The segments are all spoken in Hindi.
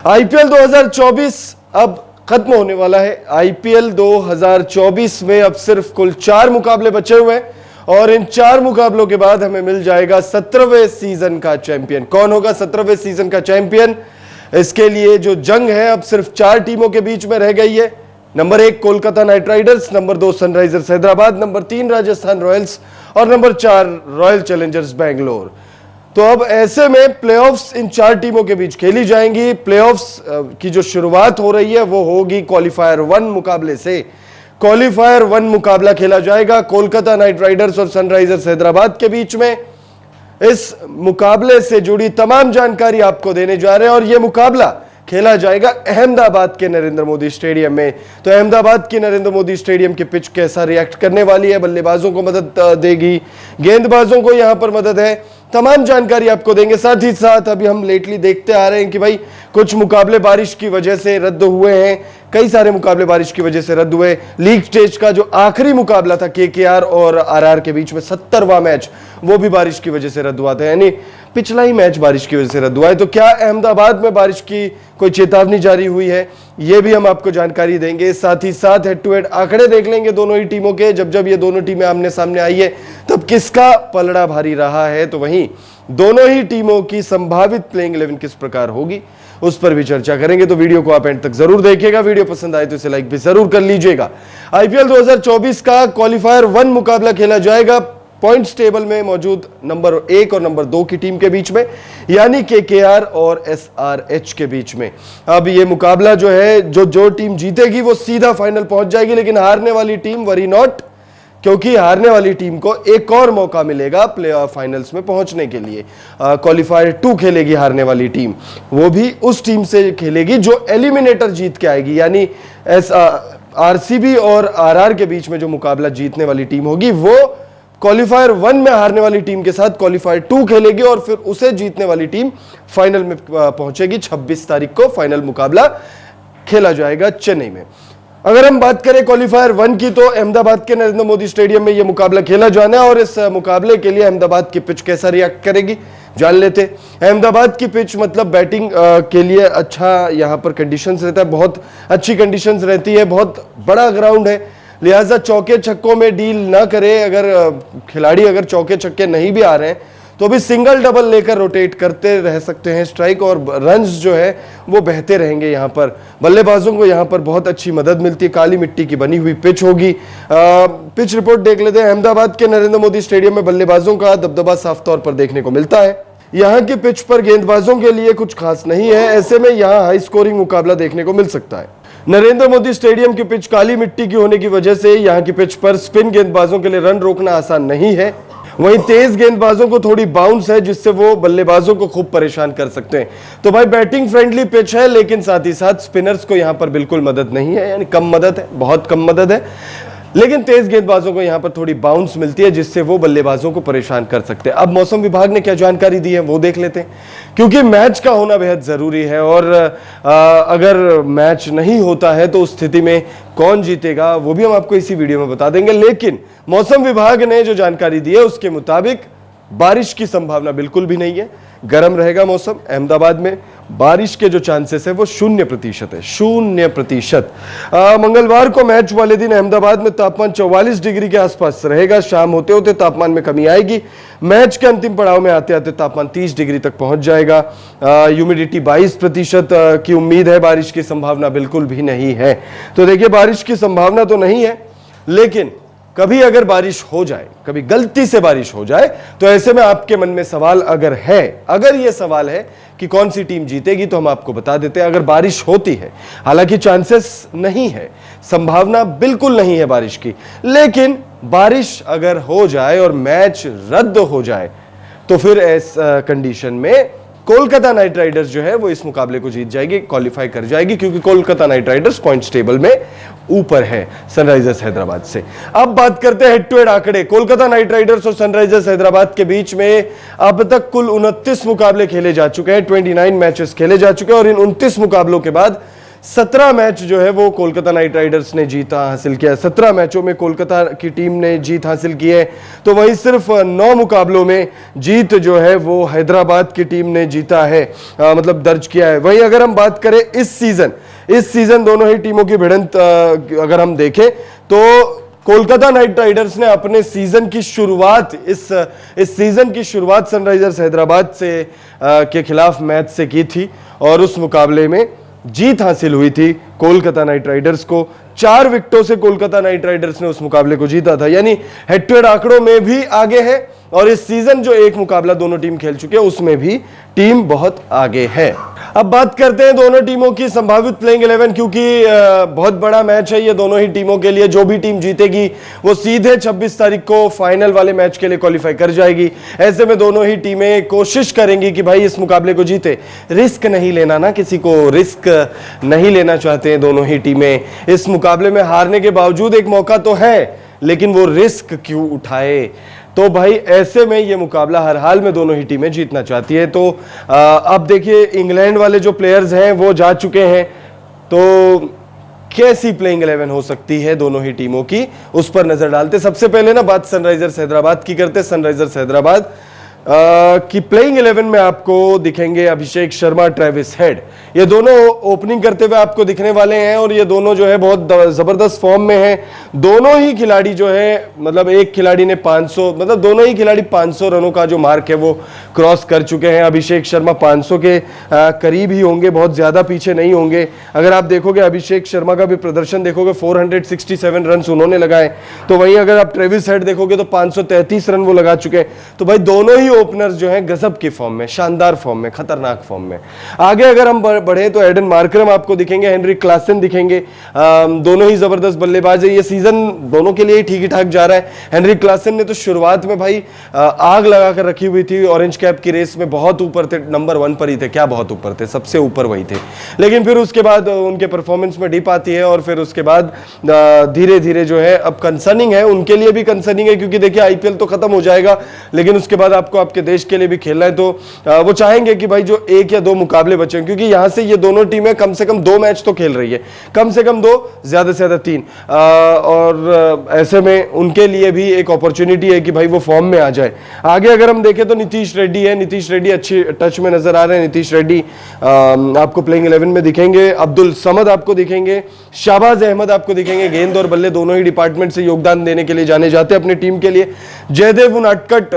आईपीएल 2024 अब खत्म होने वाला है। आईपीएल 2024 में अब सिर्फ कुल 4 मुकाबले बचे हुए हैं और इन 4 मुकाबलों के बाद हमें मिल जाएगा 17वें सीजन का चैंपियन। कौन होगा 17वें सीजन का चैंपियन? इसके लिए जो जंग है अब सिर्फ 4 टीमों के बीच में रह गई है। Number 1 Kolkata night Riders, number 2 Sunrisers Hyderabad, number 3 Rajasthan Royals और नंबर 4 रॉयल चैलेंजर्स बेंगलोर। तो अब ऐसे में प्लेऑफ्स इन 4 टीमों के बीच खेली जाएंगी। प्लेऑफ्स की जो शुरुआत हो रही है वो होगी क्वालिफायर 1 मुकाबले से। क्वालिफायर 1 मुकाबला खेला जाएगा कोलकाता नाइट राइडर्स और सनराइजर्स हैदराबाद के बीच में। इस मुकाबले से जुड़ी तमाम जानकारी आपको देने जा रहे हैं और यह मुकाबला खेला जाएगा अहमदाबाद के नरेंद्र मोदी स्टेडियम में। तो अहमदाबाद की नरेंद्र मोदी स्टेडियम की पिच कैसा रिएक्ट करने वाली है, बल्लेबाजों को मदद देगी, गेंदबाजों को यहां पर मदद है, तमाम जानकारी आपको देंगे। साथ ही साथ अभी हम लेटली देखते आ रहे हैं कि भाई कुछ मुकाबले बारिश की वजह से रद्द हुए हैं, कई सारे मुकाबले बारिश की वजह से रद्द हुए। लीग स्टेज का जो आखिरी मुकाबला था केकेआर और आरआर के बीच में 70वां मैच, वो भी बारिश की वजह से रद्द हुआ था, यानी पिछला ही मैच बारिश की वजह से रद्द हुआ है। तो क्या अहमदाबाद में बारिश की कोई चेतावनी जारी हुई है, ये भी हम आपको जानकारी देंगे। साथ ही साथ हेड टू हेड आंकड़े देख लेंगे दोनों ही टीमों के। जब ये दोनों टीमें आमने सामने आई है तब किसका पलड़ा भारी रहा है, तो वहीं दोनों ही टीमों की संभावित प्लेइंग 11 किस प्रकार होगी उस पर भी चर्चा करेंगे। तो वीडियो को आप एंड तक जरूर देखिएगा। वीडियो पसंद आए तो इसे लाइक भी जरूर कर लीजिएगा। आईपीएल 2024 का क्वालिफायर 1 मुकाबला खेला जाएगा पॉइंट्स टेबल में मौजूद नंबर 1 और नंबर 2 की टीम के बीच में, यानी केकेआर और एसआरएच के बीच में। अब ये मुकाबला जो है, जो टीम जीतेगी वो सीधा फाइनल पहुंच जाएगी, लेकिन हारने वाली टीम वरी नॉट, क्योंकि हारने वाली टीम को एक और मौका मिलेगा प्ले ऑफ फाइनल्स में पहुंचने के लिए। क्वालिफायर 2 खेलेगी हारने वाली टीम, वो भी उस टीम से खेलेगी जो एलिमिनेटर जीत के आएगी, यानी आरसीबी और आरआर के बीच में जो मुकाबला जीतने वाली टीम होगी वो क्वालिफायर 1 में हारने वाली टीम के साथ क्वालिफायर 2 खेलेगी और फिर उसे जीतने वाली टीम फाइनल में पहुंचेगी। 26 तारीख को फाइनल मुकाबला खेला जाएगा चेन्नई में। अगर हम बात करें क्वालिफायर 1 की, तो अहमदाबाद के नरेंद्र मोदी स्टेडियम में यह मुकाबला खेला जाना है और इस मुकाबले के लिए अहमदाबाद की पिच कैसा रिएक्ट करेगी जान लेते। अहमदाबाद की पिच मतलब बैटिंग के लिए अच्छा यहां पर कंडीशंस रहता है, बहुत अच्छी कंडीशंस रहती है, बहुत बड़ा ग्राउंड है, लिहाजा चौके छक्कों में डील ना करे। अगर खिलाड़ी अगर चौके छक्के नहीं भी आ रहे हैं तो भी सिंगल डबल लेकर रोटेट करते रह सकते हैं स्ट्राइक, और रन्स जो है वो बहते रहेंगे। यहाँ पर बल्लेबाजों को यहाँ पर बहुत अच्छी मदद मिलती है। काली मिट्टी की बनी हुई पिच होगी। पिच रिपोर्ट देख लेते हैं। अहमदाबाद के नरेंद्र मोदी स्टेडियम में बल्लेबाजों का दबदबा साफ तौर पर देखने को मिलता है। यहाँ की पिच पर गेंदबाजों के लिए कुछ खास नहीं है, ऐसे में यहाँ हाई स्कोरिंग मुकाबला देखने को मिल सकता है। नरेंद्र मोदी स्टेडियम की पिच काली मिट्टी की होने की वजह से यहाँ की पिच पर स्पिन गेंदबाजों के लिए रन रोकना आसान नहीं है। वहीं तेज गेंदबाजों को थोड़ी बाउंस है जिससे वो बल्लेबाजों को खूब परेशान कर सकते हैं। तो भाई बैटिंग फ्रेंडली पिच है, लेकिन साथ ही साथ स्पिनर्स को यहाँ पर बिल्कुल मदद नहीं है, यानी कम मदद है, बहुत कम मदद है, लेकिन तेज गेंदबाजों को यहां पर थोड़ी बाउंस मिलती है जिससे वो बल्लेबाजों को परेशान कर सकते हैं। अब मौसम विभाग ने क्या जानकारी दी है वो देख लेते हैं, क्योंकि मैच का होना बेहद जरूरी है और अगर मैच नहीं होता है तो उस स्थिति में कौन जीतेगा वो भी हम आपको इसी वीडियो में बता देंगे। लेकिन मौसम विभाग ने जो जानकारी दी है उसके मुताबिक बारिश की संभावना बिल्कुल भी नहीं है। गर्म रहेगा मौसम। अहमदाबाद में बारिश के जो चांसेस है वो 0% है, 0%। मंगलवार को मैच वाले दिन अहमदाबाद में तापमान 44 डिग्री के आसपास रहेगा। शाम होते होते तापमान में कमी आएगी। मैच के अंतिम पड़ाव में आते आते तापमान 30 डिग्री तक पहुंच जाएगा। ह्यूमिडिटी 22% की उम्मीद है। बारिश की संभावना बिल्कुल भी नहीं है। तो देखिए, बारिश की संभावना तो नहीं है, लेकिन कभी अगर बारिश हो जाए, कभी गलती से बारिश हो जाए, तो ऐसे में आपके मन में सवाल अगर यह सवाल है कि कौन सी टीम जीतेगी, तो हम आपको बता देते हैं। अगर बारिश होती है, हालांकि चांसेस नहीं है, संभावना बिल्कुल नहीं है बारिश की, लेकिन बारिश अगर हो जाए और मैच रद्द हो जाए तो फिर इस कंडीशन में कोलकाता नाइट राइडर्स जो है वो इस मुकाबले को जीत जाएगी, क्वालिफाई कर जाएगी, क्योंकि Kolkata night Riders points table में ऊपर है सनराइजर्स हैदराबाद से। अब बात करते हैं हेड टू हेड आंकड़े। कोलकाता नाइट राइडर्स और सनराइजर्स हैदराबाद के बीच में अब तक कुल 29 मुकाबले खेले जा चुके हैं, 29 मैचेस खेले जा चुके हैं और इन 29 मुकाबलों के बाद 17 मैच जो है वो कोलकाता नाइट राइडर्स ने जीत हासिल किया। 17 मैचों में कोलकाता की टीम ने जीत हासिल की है, तो वहीं सिर्फ 9 मुकाबलों में जीत जो है वो हैदराबाद की टीम ने जीता है, मतलब दर्ज किया है। वहीं अगर हम बात करें इस सीजन दोनों ही टीमों की भिड़ंत अगर हम देखें तो कोलकाता नाइट राइडर्स ने अपने सीजन की शुरुआत इस सीजन की शुरुआत सनराइजर्स हैदराबाद से के खिलाफ मैच से की थी और उस मुकाबले में जीत हासिल हुई थी कोलकाता नाइट राइडर्स को। 4 विकेटों से कोलकाता नाइट राइडर्स ने उस मुकाबले को जीता था, यानी हेड टू हेड आंकड़ों में भी आगे है और इस सीजन जो एक मुकाबला दोनों टीम खेल चुके हैं उसमें भी टीम बहुत आगे है। अब बात करते हैं दोनों टीमों की संभावित प्लेइंग 11, क्योंकि बहुत बड़ा मैच है ये दोनों ही टीमों के लिए। जो भी टीम जीतेगी वो सीधे 26 तारीख को फाइनल वाले मैच के लिए क्वालिफाई कर जाएगी। ऐसे में दोनों ही टीमें कोशिश करेंगी कि भाई इस मुकाबले को जीते। रिस्क नहीं लेना ना, किसी को रिस्क नहीं लेना चाहते हैं दोनों ही टीमें। इस मुकाबले में हारने के बावजूद एक मौका तो है, लेकिन वो रिस्क क्यों उठाए? तो भाई ऐसे में ये मुकाबला हर हाल में दोनों ही टीमें जीतना चाहती है। तो अब देखिए इंग्लैंड वाले जो प्लेयर्स हैं वो जा चुके हैं, तो कैसी प्लेइंग 11 हो सकती है दोनों ही टीमों की, उस पर नजर डालते। सबसे पहले ना बात सनराइजर्स हैदराबाद की करते। सनराइजर्स हैदराबाद की प्लेइंग 11 में आपको दिखेंगे अभिषेक शर्मा, ट्रेविस हेड, ये दोनों ओपनिंग करते हुए आपको दिखने वाले हैं और ये दोनों जो है बहुत जबरदस्त फॉर्म में हैं। दोनों ही खिलाड़ी जो है, मतलब एक खिलाड़ी ने 500, मतलब दोनों ही खिलाड़ी 500 रनों का जो मार्क है वो क्रॉस कर चुके हैं। अभिषेक शर्मा 500 के करीब ही होंगे, बहुत ज्यादा पीछे नहीं होंगे। अगर आप देखोगे अभिषेक शर्मा का भी प्रदर्शन देखोगे, 467 रन उन्होंने लगाए, तो वहीं अगर आप ट्रेविस हेड देखोगे तो 533 रन वो लगा चुके हैं। तो भाई दोनों ही ओपनर्स जो हैं गजब की फॉर्म में, शानदार फॉर्म में, खतरनाक फॉर्म में। आगे अगर हम बढ़े तो एडन मार्करम आपको दिखेंगे, हेनरिक क्लासन दिखेंगे। दोनों ही जबरदस्त बल्लेबाज है। ये सीजन दोनों के लिए ठीक ठाक जा रहा है। हेनरिक क्लासन ने तो शुरुआत में भाई आग लगाकर रखी हुई थी, ऑरेंज कैप की रेस में बहुत ऊपर थे, नंबर 1 पर ही थे। क्या बहुत ऊपर थे, सबसे ऊपर वही थे। लेकिन फिर उसके बाद उनके परफॉर्मेंस में डिप आती है और फिर उसके बाद धीरे धीरे जो है अब कंसर्निंग है, उनके लिए भी कंसर्निंग है, क्योंकि देखिए आईपीएल तो खत्म हो जाएगा, लेकिन उसके बाद आपको आपके देश के लिए भी खेलना है। तो वो चाहेंगे कि भाई जो 1 या 2 मुकाबले बचे, क्योंकि यहां से ये दोनों टीमें कम से कम 2 मैच तो खेल रही है, कम से कम 2, ज्यादा से ज्यादा 3, और ऐसे में उनके लिए भी एक अपॉर्चुनिटी है कि भाई वो फॉर्म में आ जाए। आगे अगर हम देखें तो नीतीश रेड्डी है। नीतीश रेड्डी अच्छी टच में नजर आ रहे हैं। नीतीश रेड्डी आपको प्लेइंग 11 में दिखेंगे। अब्दुल समद आपको दिखेंगे। शाहबाज अहमद आपको दिखेंगे। गेंद और बल्ले दोनों ही डिपार्टमेंट से योगदान देने के लिए जाने जाते हैं अपनी टीम के लिए। जयदेव उनादकट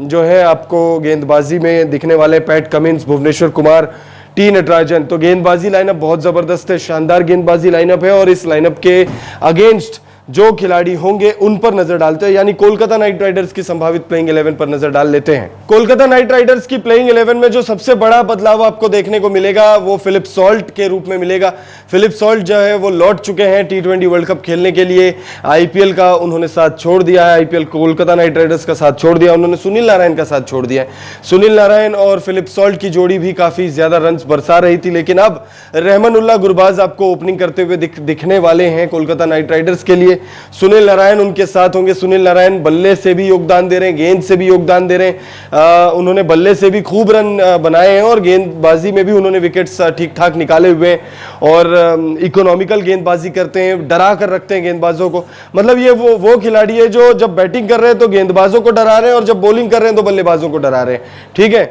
जो है आपको गेंदबाजी में दिखने वाले। Pat Cummins, Bhuvneshwar Kumar, T Natarajan. तो गेंदबाजी लाइनअप बहुत जबरदस्त है, शानदार गेंदबाजी लाइनअप है और इस लाइनअप के अगेंस्ट जो खिलाड़ी होंगे उन पर नजर डालते हैं, यानी कोलकाता नाइट राइडर्स की संभावित प्लेइंग 11 पर नजर डाल लेते हैं। कोलकाता नाइट राइडर्स की प्लेइंग 11 में जो सबसे बड़ा बदलाव आपको देखने को मिलेगा वो फिलिप सॉल्ट के रूप में मिलेगा। फिलिप सॉल्ट जो है वो लौट चुके हैं T20 वर्ल्ड कप खेलने के लिए। आईपीएल का उन्होंने साथ छोड़ दिया है, आईपीएल कोलकाता नाइट राइडर्स का साथ छोड़ दिया, उन्होंने सुनील नारायण का साथ छोड़ दिया है। सुनील नारायण और फिलिप सॉल्ट की जोड़ी भी काफी ज्यादा रन बरसा रही थी, लेकिन अब रहमानुल्लाह गुरबाज आपको ओपनिंग करते हुए दिखने वाले हैं कोलकाता नाइट राइडर्स के लिए। सुनील नारायण उनके साथ होंगे। सुनील नारायण बल्ले से भी योगदान दे रहे हैं, गेंद से भी योगदान दे रहे हैं। उन्होंने बल्ले से भी खूब रन बनाए हैं और गेंदबाजी में भी उन्होंने विकेट्स ठीक ठाक निकाले हुए हैं और इकोनॉमिकल गेंदबाजी करते हैं, डरा कर रखते हैं गेंदबाजों को। मतलब ये वो खिलाड़ी है जो जब बैटिंग कर रहे हैं तो गेंदबाजों को डरा रहे हैं और जब बॉलिंग कर रहे हैं तो बल्लेबाजों को डरा रहे हैं। ठीक है,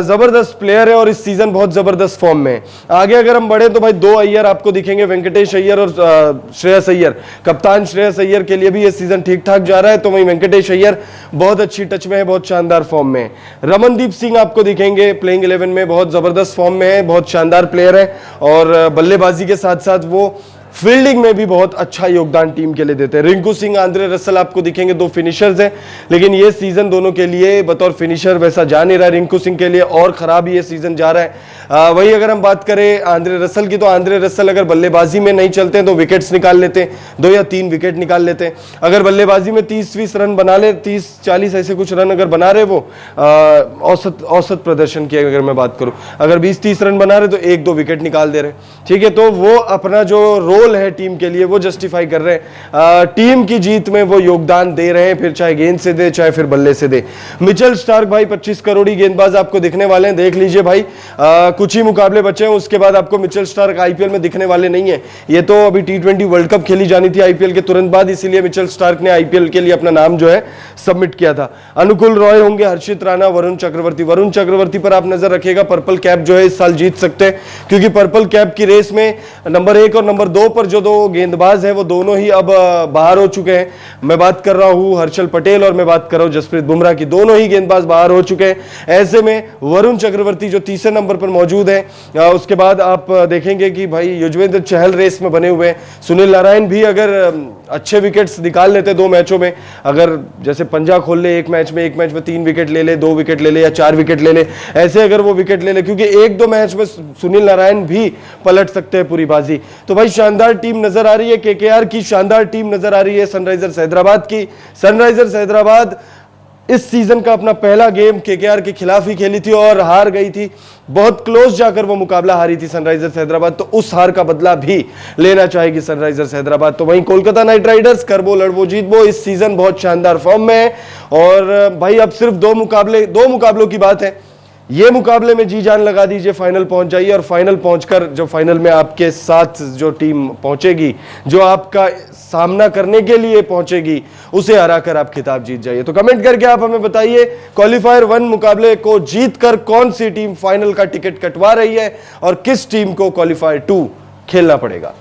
जबरदस्त प्लेयर है और इस सीजन बहुत जबरदस्त फॉर्म में है। आगे अगर हम बढ़े तो भाई 2 अय्यर आपको दिखेंगे, वेंकटेश अय्यर और श्रेयस अय्यर। कप्तान श्रेयस अय्यर के लिए भी ये सीजन ठीक ठाक जा रहा है, तो वहीं वेंकटेश अय्यर बहुत अच्छी टच में है, बहुत शानदार फॉर्म में है। रमनदीप सिंह आपको दिखेंगे प्लेइंग 11 में, बहुत जबरदस्त फॉर्म में है, बहुत शानदार प्लेयर है और बल्लेबाजी के साथ साथ वो फील्डिंग में भी बहुत अच्छा योगदान टीम के लिए देते हैं। रिंकू सिंह, आंद्रे रसल आपको दिखेंगे, 2 फिनिशर्स हैं, लेकिन ये सीजन दोनों के लिए बतौर फिनिशर वैसा जा नहीं रहा। रिंकू सिंह के लिए और खराब ये सीजन जा रहा है। वही अगर हम बात करें आंद्रे रसल की, तो आंद्रे रसल अगर बल्लेबाजी में नहीं चलते हैं तो विकेट्स निकाल लेते हैं, 2 या 3 विकेट निकाल लेते हैं। अगर बल्लेबाजी में 30-20 रन बना ले, 30-40 ऐसे कुछ रन अगर बना रहे वो औसत प्रदर्शन की अगर मैं बात करूं, अगर 20-30 रन बना रहे तो 1-2 विकेट निकाल दे रहे। ठीक है, तो वो अपना जो रोल रोल है टीम के लिए वो जस्टिफाई कर रहे हैं, टीम की जीत में वो योगदान दे रहे हैं, फिर चाहे गेंद से दे चाहे फिर बल्ले से दे। मिचेल स्टार्क भाई 25 करोड़ी गेंदबाज आपको दिखने वाले हैं, देख लीजिए भाई, कुछ ही मुकाबले बचे हैं, उसके बाद आपको मिचेल स्टार्क आईपीएल में दिखने वाले नहीं है। ये तो अभी T20 वर्ल्ड कप खेली जानी थी आईपीएल के तुरंत बाद, इसीलिए मिचेल स्टार्क ने आईपीएल के लिए अपना नाम जो है सबमिट किया था। अनुकूल रॉय होंगे, हर्षित राणा, वरुण चक्रवर्ती पर आप नजर रखिएगा। पर्पल कैप जो है इस साल जीत सकते हैं, क्योंकि पर्पल कैप की रेस में नंबर 1 और नंबर 2 पर जो दो गेंदबाज हैं वो दोनों ही अब बाहर हो चुके हैं। मैं बात कर रहा हूं हर्षल पटेल और मैं बात कर रहा हूं जसप्रीत बुमराह की, दोनों ही गेंदबाज बाहर हो चुके हैं। ऐसे में वरुण चक्रवर्ती जो तीसरे नंबर पर मौजूद है, उसके बाद आप देखेंगे कि भाई युजवेंद्र चहल रेस में बने हुए हैं। सुनील नारायण भी अगर अच्छे विकेट्स निकाल लेते 2 मैचों में, अगर जैसे पंजा खोल ले एक मैच में 3 विकेट ले ले, 2 विकेट ले ले या 4 विकेट ले ले, ऐसे अगर वो विकेट ले ले, क्योंकि 1-2 मैच में सुनील नारायण भी पलट सकते हैं पूरी बाजी। तो भाई शानदार टीम नजर आ रही है, केकेआर की शानदार टीम नजर आ रही है सनराइजर्स हैदराबाद की। सनराइजर्स हैदराबाद इस सीजन का अपना पहला गेम केकेआर के खिलाफ ही खेली थी और हार गई थी, बहुत क्लोज जाकर वो मुकाबला हारी थी सनराइजर्स हैदराबाद, तो उस हार का बदला भी लेना चाहेगी सनराइजर्स हैदराबाद। तो वहीं कोलकाता नाइट राइडर्स करबो लड़बो जीतबो इस सीजन बहुत शानदार फॉर्म में है, और भाई अब सिर्फ 2 मुकाबलों की बात है। ये मुकाबले में जी जान लगा दीजिए, फाइनल पहुंच जाइए, और फाइनल पहुंचकर जो फाइनल में आपके साथ जो टीम पहुंचेगी, जो आपका सामना करने के लिए पहुंचेगी, उसे हराकर आप खिताब जीत जाइए। तो कमेंट करके आप हमें बताइए क्वालिफायर 1 मुकाबले को जीतकर कौन सी टीम फाइनल का टिकट कटवा रही है और किस टीम को क्वालिफायर 2 खेलना पड़ेगा।